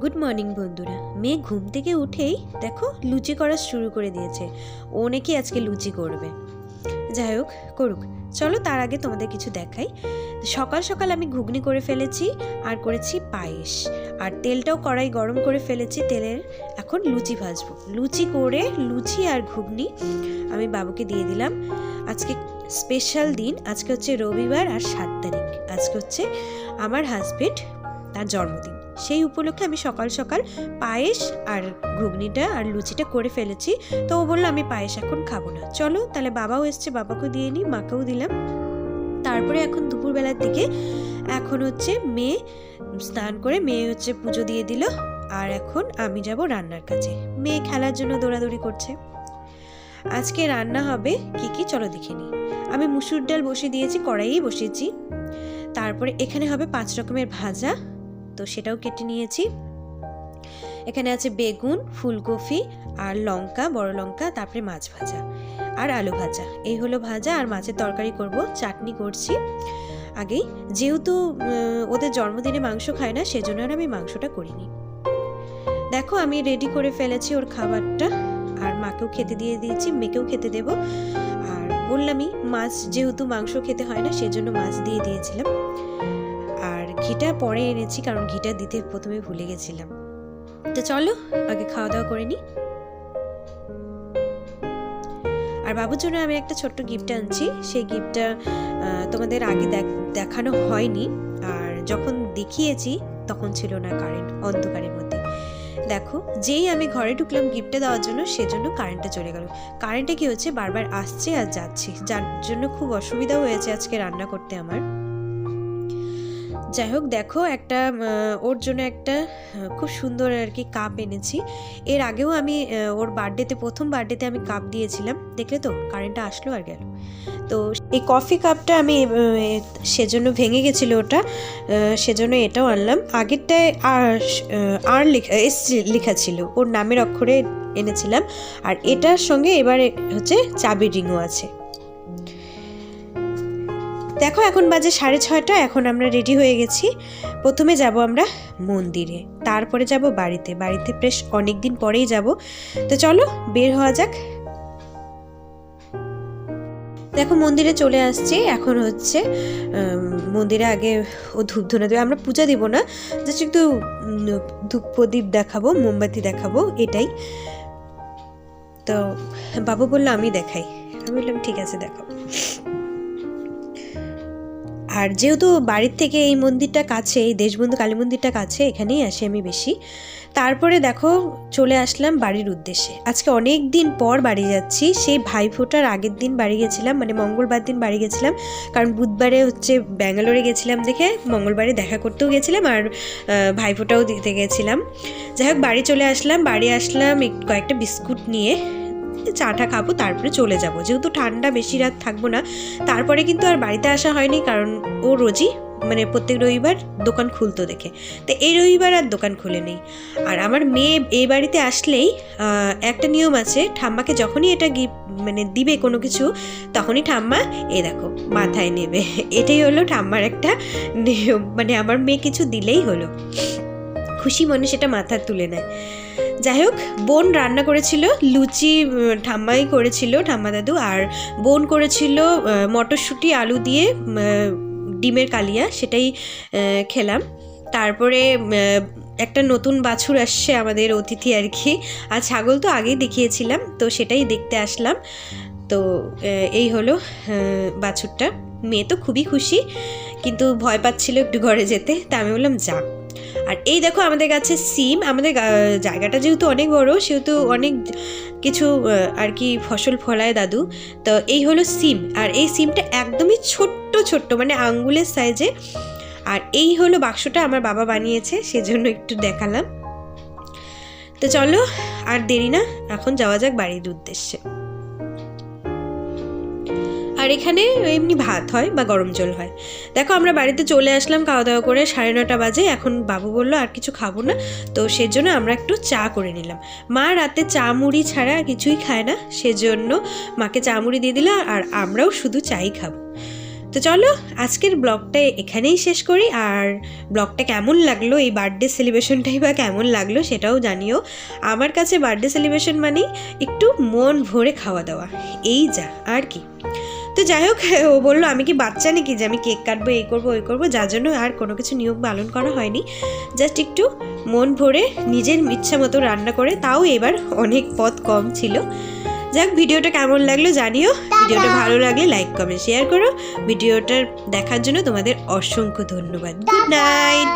Good morning বন্ধুরা। মেয়ে ঘুম থেকে উঠেই দেখো লুচি করা শুরু করে দিয়েছে। ও নাকি আজকে লুচি করবে। যাই হোক, করুক। চলো তার আগে তোমাদের কিছু দেখাই। সকাল সকাল আমি ঘুগনি করে ফেলেছি আর করেছি পায়েস, আর তেলটাও কড়াই গরম করে ফেলেছি। তেলের এখন লুচি ভাজবো। লুচি করে লুচি আর ঘুগনি আমি বাবুকে দিয়ে দিলাম। আজকে স্পেশাল দিন, আজকে হচ্ছে রবিবার আর 7 তারিখ। আজকে হচ্ছে আমার হাজবেন্ড তার জন্মদিন। সেই উপলক্ষে আমি সকাল সকাল পায়েস আর ঘুগনিটা আর লুচিটা করে ফেলেছি। তো ও বললো আমি পায়েস এখন খাবো না। চলো তাহলে, বাবাও এসছে, বাবাকেও দিয়ে নিই, মাকেও দিলাম। তারপরে এখন দুপুরবেলার দিকে এখন হচ্ছে মেয়ে স্নান করে মেয়ে হচ্ছে পুজো দিয়ে দিল, আর এখন আমি যাব রান্নার কাছে। মেয়ে খেলার জন্য দৌড়াদৌড়ি করছে। আজকে রান্না হবে কি কি চলো দেখে নিই। আমি মুসুর ডাল বসিয়ে দিয়েছি, কড়াইয়ে বসিয়েছি। তারপরে এখানে হবে 5 রকমের ভাজা, তো সেটাও কেটে নিয়েছি। এখানে আছে বেগুন, ফুলকপি আর লঙ্কা, বড় লঙ্কা, তারপরে মাছ ভাজা আর আলু ভাজা। এই হলো ভাজা, আর মাছের তরকারি করব। চাটনি করছি আগেই, যেহেতু ওদের জন্মদিনে মাংস খায় না, সেজন্য আর আমি মাংসটা করিনি। দেখো আমি রেডি করে ফেলেছি ওর খাবারটা, আর মাকেও খেতে দিয়ে দিয়েছি, মেয়েকেও খেতে দেব। আর বললামই মাছ, যেহেতু মাংস খেতে হয় না সেজন্য মাছ দিয়ে দিয়েছিলাম। আর ঘিটা পরে এনেছি, কারণ ঘিটা দিতে প্রথমে ভুলে গেছিলাম। তো চলো আগে খাওয়া দাওয়া করে নিই। আর বাবুর জন্য আমি একটা ছোট্ট গিফট আনছি। সেই গিফটটা তোমাদের আগে দেখানো হয়নি, আর যখন দেখিয়েছি তখন ছিল না কারেন্ট, অন্ধকারের মধ্যে। দেখো যেই আমি ঘরে ঢুকলাম গিফটটা দেওয়ার জন্য, সেজন্য কারেন্টটা চলে গেল। কারেন্টে কি হচ্ছে, বারবার আসছে আর যাচ্ছে, যার জন্য খুব অসুবিধা হয়েছে আজকে রান্না করতে আমার। যাই হোক, দেখো একটা ওর জন্য একটা খুব সুন্দর আর কি কাপ এনেছি। এর আগেও আমি ওর বার্থডেতে, প্রথম বার্থডেতে আমি কাপ দিয়েছিলাম, দেখলে তো কারেন্টটা আসলো আর গেল। তো এই কফি কাপটা আমি সেজন্য ভেঙে গেছিলো ওটা, সেজন্য এটাও আনলাম। আগেরটায় আর লেখা ছিল, ওর নামের অক্ষরে এনেছিলাম। আর এটার সঙ্গে এবারে হচ্ছে চাবির রিংও আছে। দেখো এখন বাজে 6:30, এখন আমরা রেডি হয়ে গেছি। প্রথমে যাব আমরা মন্দিরে, তারপরে যাব বাড়িতে বেশ অনেক দিন পরেই যাব। তো চলো বের হওয়া যাক। দেখো মন্দিরে চলে আসছি। এখন হচ্ছে মন্দিরে আগে ও ধূপ ধুনা দেবে, আমরা পূজা দিব না, জাস্ট একটু ধূপ প্রদীপ দেখাবো, মোমবাতি দেখাবো, এটাই। তো বাবু বললো আমি দেখাই, আমি বললাম ঠিক আছে দেখাও। আর যেহেতু বাড়ির থেকে এই মন্দিরটা কাছে, এই দেশবন্ধু কালী মন্দিরটা কাছে, এখানেই আসি আমি বেশি। তারপরে দেখো চলে আসলাম বাড়ির উদ্দেশ্যে। আজকে অনেক দিন পর বাড়ি যাচ্ছি। সেই ভাইফোঁটার আগের দিন বাড়ি গেছিলাম, মানে মঙ্গলবার দিন বাড়ি গেছিলাম, কারণ বুধবারে হচ্ছে ব্যাঙ্গালোরে গেছিলাম দেখে মঙ্গলবারে দেখা করতেও গেছিলাম, আর ভাইফোঁটাও দিতে গেছিলাম। যাই হোক বাড়ি চলে আসলাম। বাড়ি আসলাম কয়েকটা বিস্কুট নিয়ে, চাটা খাবো, তারপরে চলে যাব। যেহেতু ঠান্ডা, বেশি রাত থাকবো না। তারপরে কিন্তু আর বাড়িতে আসা হয়নি, কারণ ও রোজই মানে প্রত্যেক রবিবার দোকান খুলতো দেখে, তো এই রবিবার আর দোকান খুলে নেই। আর আমার মেয়ে এই বাড়িতে আসলেই একটা নিয়ম আছে, ঠাম্মাকে যখনই এটা মানে দিবে কোনো কিছু, তখনই ঠাম্মা এ দেখো মাথায় নেবে। এটাই হলো ঠাম্মার একটা নিয়ম, মানে আমার মেয়ে কিছু দিলেই হলো, খুশি মনে সেটা মাথায় তুলে নেয়। যাই হোক, বোন রান্না করেছিল লুচি, ঠাম্মাই করেছিল, ঠাম্মা দাদু, আর বোন করেছিল মটরশুঁটি আলু দিয়ে ডিমের কালিয়া, সেটাই খেলাম। তারপরে একটা নতুন বাছুর আসছে আমাদের অতিথি আর কি, আর ছাগল তো আগেই দেখিয়েছিলাম, তো সেটাই দেখতে আসলাম। তো এই হলো বাছুরটা। মেয়ে তো খুবই খুশি, কিন্তু ভয় পাচ্ছিল একটু ঘরে যেতে, তা আমি বললাম যা। আর এই দেখো আমাদের কাছে সিম, আমাদের জায়গাটা যেহেতু অনেক বড়, সেহেতু অনেক কিছু আর কি ফসল ফলায় দাদু। তো এই হলো সিম, আর এই সিমটা একদমই ছোট্ট ছোট্ট, মানে আঙ্গুলের সাইজে। আর এই হলো বাক্সটা আমার বাবা বানিয়েছে, সেজন্য একটু দেখালাম। তো চলো আর দেরি না, এখন যাওয়া যাক বাড়ির উদ্দেশ্যে। আর এখানে এমনি ভাত হয় বা গরম জল হয়। দেখো আমরা বাড়িতে চলে আসলাম খাওয়া দাওয়া করে, 9:30 বাজে। এখন বাবু বললো আর কিছু খাবো না, তো সেজন্য আমরা একটু চা করে নিলাম। মা রাতে চা মুড়ি ছাড়া কিছুই খায় না, সেজন্য মাকে চা মুড়ি দিয়ে দিলাম, আর আমরাও শুধু চাই খাবো। তো তো চলো আজকের ব্লগটা এখানেই শেষ করি। আর ব্লগটা কেমন লাগলো, এই বার্থডে সেলিব্রেশনটাই বা কেমন লাগলো সেটাও জানিও। আমার কাছে বার্থডে সেলিব্রেশন মানেই একটু মন ভরে খাওয়া দাওয়া, এই যা আর কি। তো যাই হোক, ও বললো আমি কি বাচ্চা নাকি যে আমি কেক কাটবো, এই করবো ওই করবো, যার জন্য আর কোনো কিছু নিয়ম পালন করা হয়নি। জাস্ট একটু মন ভরে নিজের ইচ্ছা মতো রান্না করে, তাও এবার অনেক পদ কম ছিল। যাক, ভিডিওটা কেমন লাগলো জানিও। ভিডিওটা ভালো লাগলে লাইক কমেন্ট শেয়ার করো। ভিডিওটা দেখার জন্য তোমাদের অসংখ্য ধন্যবাদ। Good night.